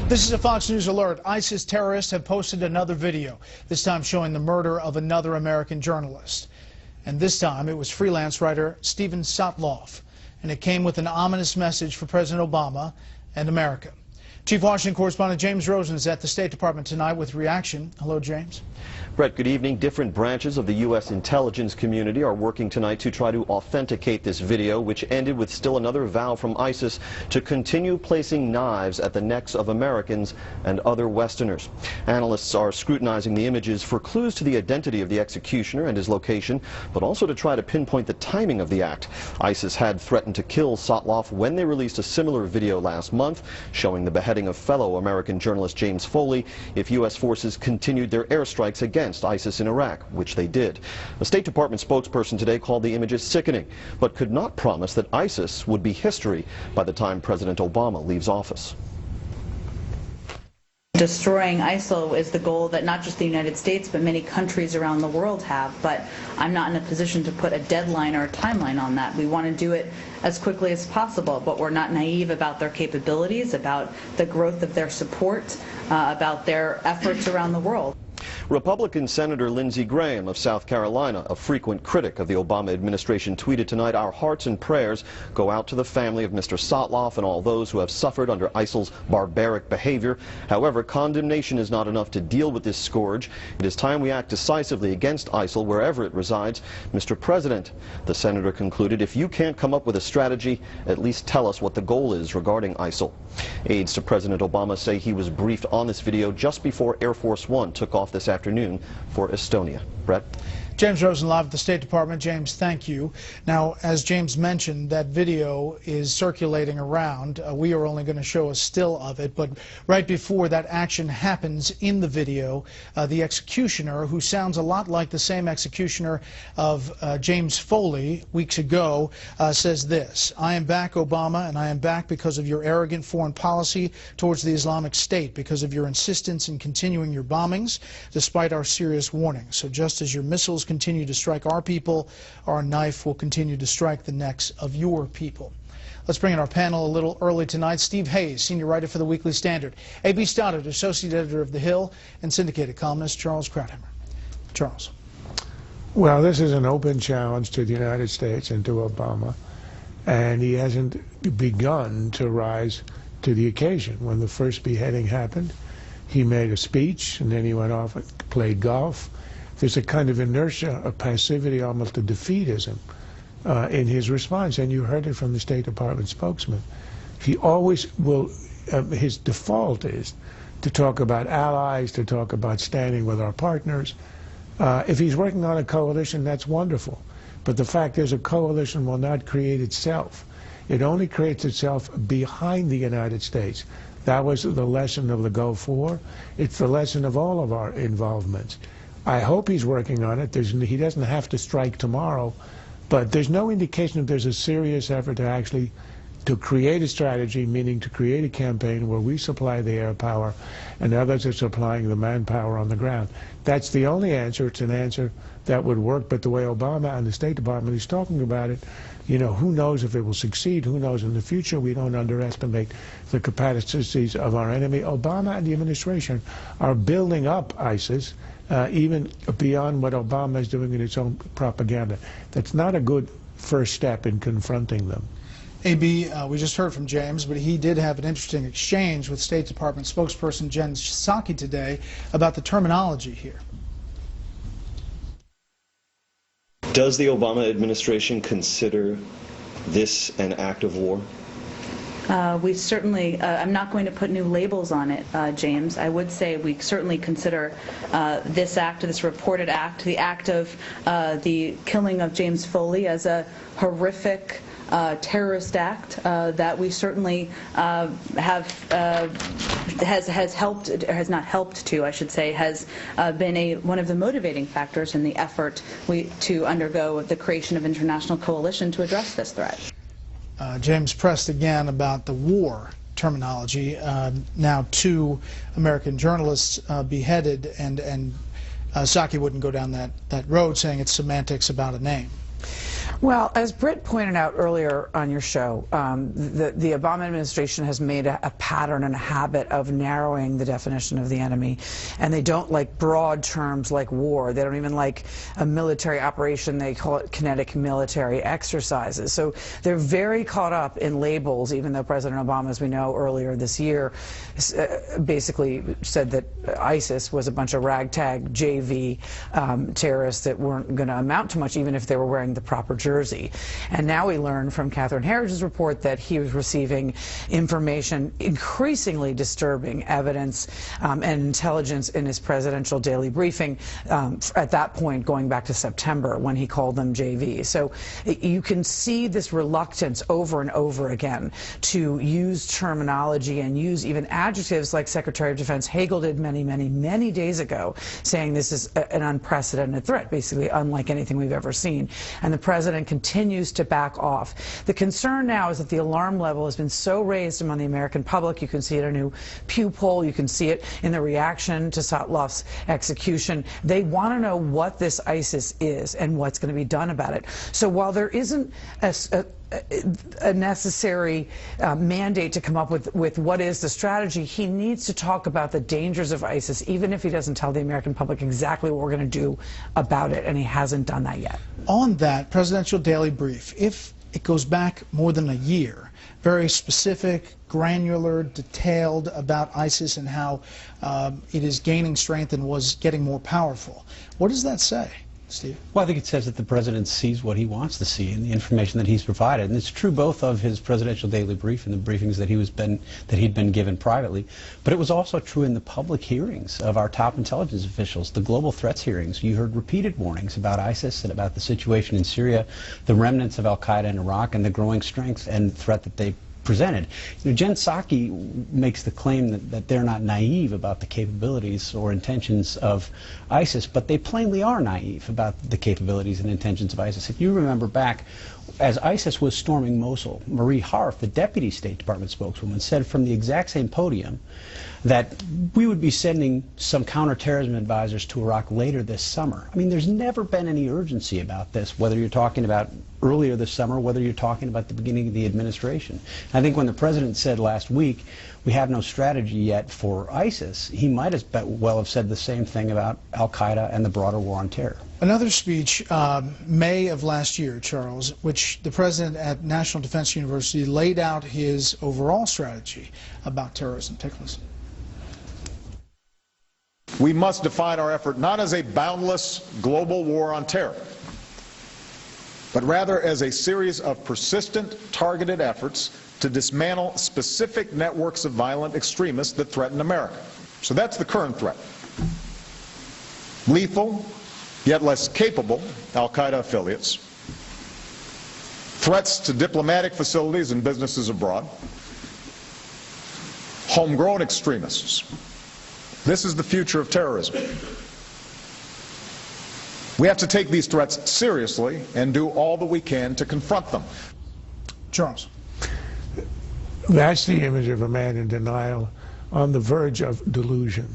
This is a Fox News alert. ISIS terrorists have posted another video, this time showing the murder of another American journalist. And this time it was freelance writer Stephen Sotloff. And it came with an ominous message for President Obama and America. Chief Washington correspondent James Rosen is at the State Department tonight with reaction. Hello, James. Brett, good evening. Different branches of the U.S. intelligence community are working tonight to try to authenticate this video, which ended with still another vow from ISIS to continue placing knives at the necks of Americans and other Westerners. Analysts are scrutinizing the images for clues to the identity of the executioner and his location, but also to try to pinpoint the timing of the act. ISIS had threatened to kill Sotloff when they released a similar video last month, showing the beheading of fellow American journalist James Foley if U.S. forces continued their airstrikes against ISIS in Iraq, which they did. A State Department spokesperson today called the images sickening, but could not promise that ISIS would be history by the time President Obama leaves office. Destroying ISIL is the goal that not just the United States but many countries around the world have, but I'm not in a position to put a deadline or a timeline on that. We want to do it as quickly as possible, but we're not naive about their capabilities, about the growth of their support, about their efforts around the world. Republican Senator Lindsey Graham of South Carolina, a frequent critic of the Obama administration, tweeted tonight, "Our hearts and prayers go out to the family of Mr. Sotloff and all those who have suffered under ISIL's barbaric behavior. However, condemnation is not enough to deal with this scourge. It is time we act decisively against ISIL wherever it resides. Mr. President," the senator concluded, "if you can't come up with a strategy, at least tell us what the goal is regarding ISIL." Aides to President Obama say he was briefed on this video just before Air Force One took off this afternoon for Estonia. Brett? James Rosen live at the State Department. James, thank you. Now, as James mentioned, that video is circulating around. We are only going to show a still of it, but right before that action happens in the video, the executioner, who sounds a lot like the same executioner of James Foley weeks ago, says this: "I am back, Obama, and I am back because of your arrogant foreign policy towards the Islamic State, because of your insistence in continuing your bombings despite our serious warnings. So just as your missiles continue to strike our people, our knife will continue to strike the necks of your people." Let's bring in our panel a little early tonight. Steve Hayes, senior writer for the Weekly Standard. A.B. Stoddard, associate editor of The Hill, and syndicated columnist Charles Krauthammer. Charles. Well, this is an open challenge to the United States and to Obama, and he hasn't begun to rise to the occasion. When the first beheading happened, he made a speech, and then he went off and played golf. There's a kind of inertia, a passivity, almost a defeatism in his response, and you heard it from the State Department spokesman. He always will, his default is to talk about allies, to talk about standing with our partners. If he's working on a coalition, that's wonderful. But the fact is, a coalition will not create itself. It only creates itself behind the United States. That was the lesson of the Gulf War. It's the lesson of all of our involvements. I hope he's working on it. He doesn't have to strike tomorrow, but there's no indication that there's a serious effort to create a strategy, meaning to create a campaign where we supply the air power and others are supplying the manpower on the ground. That's the only answer. It's an answer that would work, but the way Obama and the State Department is talking about it, you know, who knows if it will succeed, who knows in the future. We don't underestimate the capacities of our enemy. Obama and the administration are building up ISIS, even beyond what Obama is doing in its own propaganda. That's not a good first step in confronting them. A.B., we just heard from James, but he did have an interesting exchange with State Department spokesperson Jen Psaki today about the terminology here. Does the Obama administration consider this an act of war? We certainly, I'm not going to put new labels on it, James. I would say we certainly consider this act, this reported act, the act of the killing of James Foley as a horrific terrorist act that we certainly has helped, or has not helped to, I should say, has been one of the motivating factors in the effort to undergo the creation of an international coalition to address this threat. James pressed again about the war terminology. Now 2 American journalists beheaded, and Psaki wouldn't go down that road, saying it's semantics about a name. Well, as Britt pointed out earlier on your show, the Obama administration has made a pattern and a habit of narrowing the definition of the enemy, and they don't like broad terms like war. They don't even like a military operation. They call it kinetic military exercises. So they're very caught up in labels, even though President Obama, as we know, earlier this year basically said that ISIS was a bunch of ragtag JV terrorists that weren't going to amount to much, even if they were wearing the proper jersey. And now we learn from Catherine Herridge's report that he was receiving information, increasingly disturbing evidence and intelligence in his presidential daily briefing at that point going back to September when he called them JV. So you can see this reluctance over and over again to use terminology and use even adjectives like Secretary of Defense Hagel did many days ago, saying this is an unprecedented threat, basically unlike anything we've ever seen. And the president continues to back off. The concern now is that the alarm level has been so raised among the American public. You can see it in a new Pew poll. You can see it in the reaction to Sotloff's execution. They want to know what this ISIS is and what's going to be done about it. So while there isn't a necessary mandate to come up with what is the strategy, he needs to talk about the dangers of ISIS, even if he doesn't tell the American public exactly what we're going to do about it, and he hasn't done that yet. On that presidential daily brief, if it goes back more than a year, very specific, granular, detailed about ISIS and how it is gaining strength and was getting more powerful, what does that say, Steve? Well, I think it says that the president sees what he wants to see in the information that he's provided, and it's true both of his presidential daily brief and the briefings that he'd been given privately, but it was also true in the public hearings of our top intelligence officials, the global threats hearings. You heard repeated warnings about ISIS and about the situation in Syria, the remnants of al-Qaeda in Iraq, and the growing strength and threat that they presented. You know, Jen Psaki makes the claim that they're not naive about the capabilities or intentions of ISIS, but they plainly are naive about the capabilities and intentions of ISIS. If you remember back, as ISIS was storming Mosul, Marie Harf, the deputy State Department spokeswoman, said from the exact same podium that we would be sending some counterterrorism advisors to Iraq later this summer. I mean, there's never been any urgency about this, whether you're talking about earlier this summer, whether you're talking about the beginning of the administration. I think when the president said last week, we have no strategy yet for ISIS, he might as well have said the same thing about al-Qaeda and the broader war on terror. Another speech, May of last year, Charles, which the president at National Defense University laid out his overall strategy about terrorism. Take a listen. We must define our effort not as a boundless global war on terror, but rather as a series of persistent, targeted efforts to dismantle specific networks of violent extremists that threaten America. So that's the current threat. Lethal, yet less capable, al-Qaeda affiliates, threats to diplomatic facilities and businesses abroad, homegrown extremists. This is the future of terrorism. We have to take these threats seriously and do all that we can to confront them. Charles. That's the image of a man in denial, on the verge of delusion.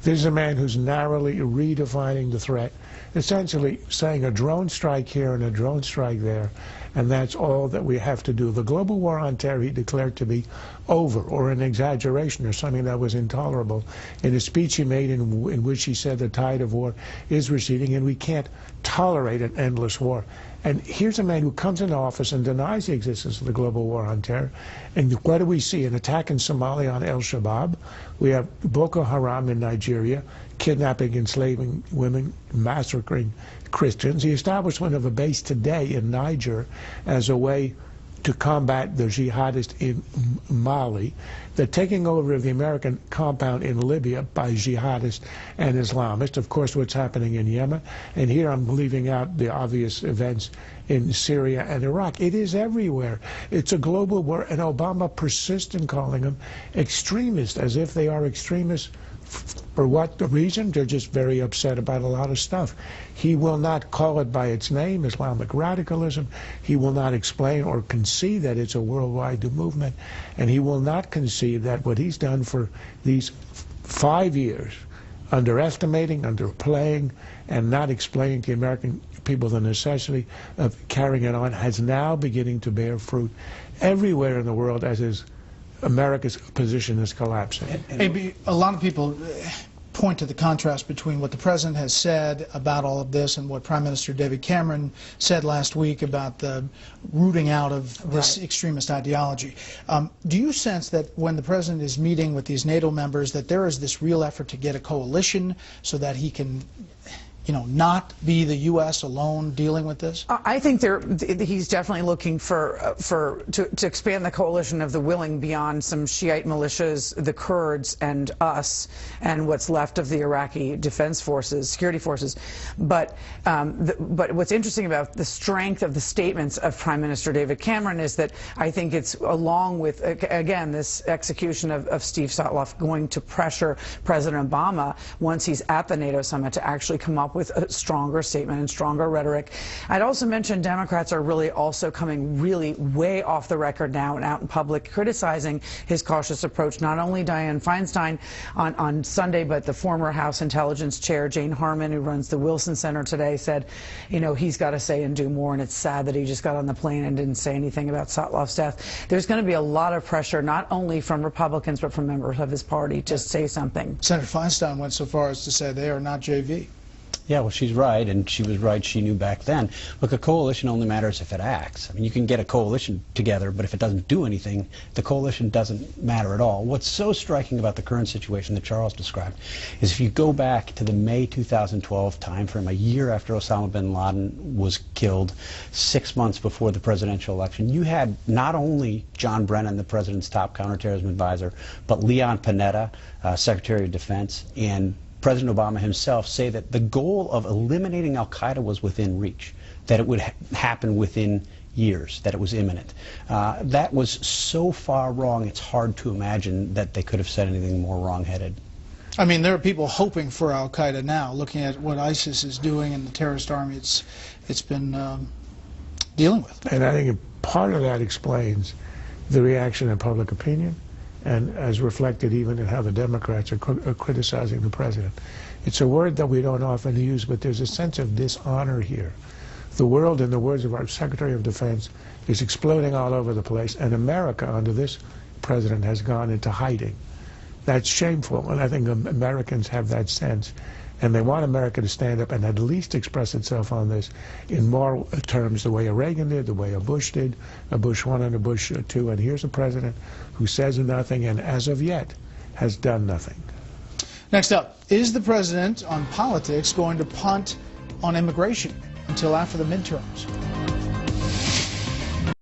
This is a man who's narrowly redefining the threat, essentially saying a drone strike here and a drone strike there, and that's all that we have to do. The global war on terror he declared to be over, or an exaggeration, or something that was intolerable, in a speech he made in which he said the tide of war is receding and we can't tolerate an endless war. And here's a man who comes into office and denies the existence of the global war on terror. And what do we see? An attack in Somalia on al-Shabaab. We have Boko Haram in Nigeria, kidnapping, enslaving women, massacring Christians. The establishment of a base today in Niger as a way to combat the jihadists in Mali, the taking over of the American compound in Libya by jihadists and Islamists, of course what's happening in Yemen, and here I'm leaving out the obvious events in Syria and Iraq. It is everywhere. It's a global war, and Obama persists in calling them extremists, as if they are extremists. For what reason? They're just very upset about a lot of stuff. He will not call it by its name, Islamic radicalism. He will not explain or concede that it's a worldwide movement. And he will not concede that what he's done for these 5 years, underestimating, underplaying, and not explaining to the American people the necessity of carrying it on has now beginning to bear fruit everywhere in the world as is America's position is collapsing. A lot of people point to the contrast between what the president has said about all of this and what Prime Minister David Cameron said last week about the rooting out of this extremist ideology. Do you sense that when the president is meeting with these NATO members that there is this real effort to get a coalition so that he can, you know, not be the U.S. alone dealing with this? I think he's definitely looking to expand the coalition of the willing beyond some Shiite militias, the Kurds, and us, and what's left of the Iraqi defense forces, security forces. But what's interesting about the strength of the statements of Prime Minister David Cameron is that I think it's along with, again, this execution of Steve Sotloff going to pressure President Obama once he's at the NATO summit to actually come up with a stronger statement and stronger rhetoric. I'd also mention Democrats are really also coming really way off the record now and out in public criticizing his cautious approach. Not only Dianne Feinstein on Sunday, but the former House Intelligence Chair, Jane Harman, who runs the Wilson Center today, said, you know, he's got to say and do more, and it's sad that he just got on the plane and didn't say anything about Sotloff's death. There's going to be a lot of pressure, not only from Republicans, but from members of his party to say something. Senator Feinstein went so far as to say they are not JV. Yeah, well, she's right, and she was right. She knew back then. Look, a coalition only matters if it acts. I mean, you can get a coalition together, but if it doesn't do anything, the coalition doesn't matter at all. What's so striking about the current situation that Charles described is if you go back to the May 2012 timeframe, a year after Osama bin Laden was killed, 6 months before the presidential election, you had not only John Brennan, the president's top counterterrorism advisor, but Leon Panetta, Secretary of Defense, and President Obama himself say that the goal of eliminating al-Qaeda was within reach, that it would happen within years, that it was imminent. That was so far wrong, it's hard to imagine that they could have said anything more wrong-headed. I mean, there are people hoping for al-Qaeda now, looking at what ISIS is doing and the terrorist army it's been dealing with. And I think part of that explains the reaction in public opinion, and as reflected even in how the Democrats are criticizing the president. It's a word that we don't often use, but there's a sense of dishonor here. The world, in the words of our Secretary of Defense, is exploding all over the place, and America, under this president, has gone into hiding. That's shameful, and I think Americans have that sense. And they want America to stand up and at least express itself on this in moral terms, the way a Reagan did, the way a Bush did, a Bush 1 and a Bush 2. And here's a president who says nothing and, as of yet, has done nothing. Next up, is the president on politics going to punt on immigration until after the midterms?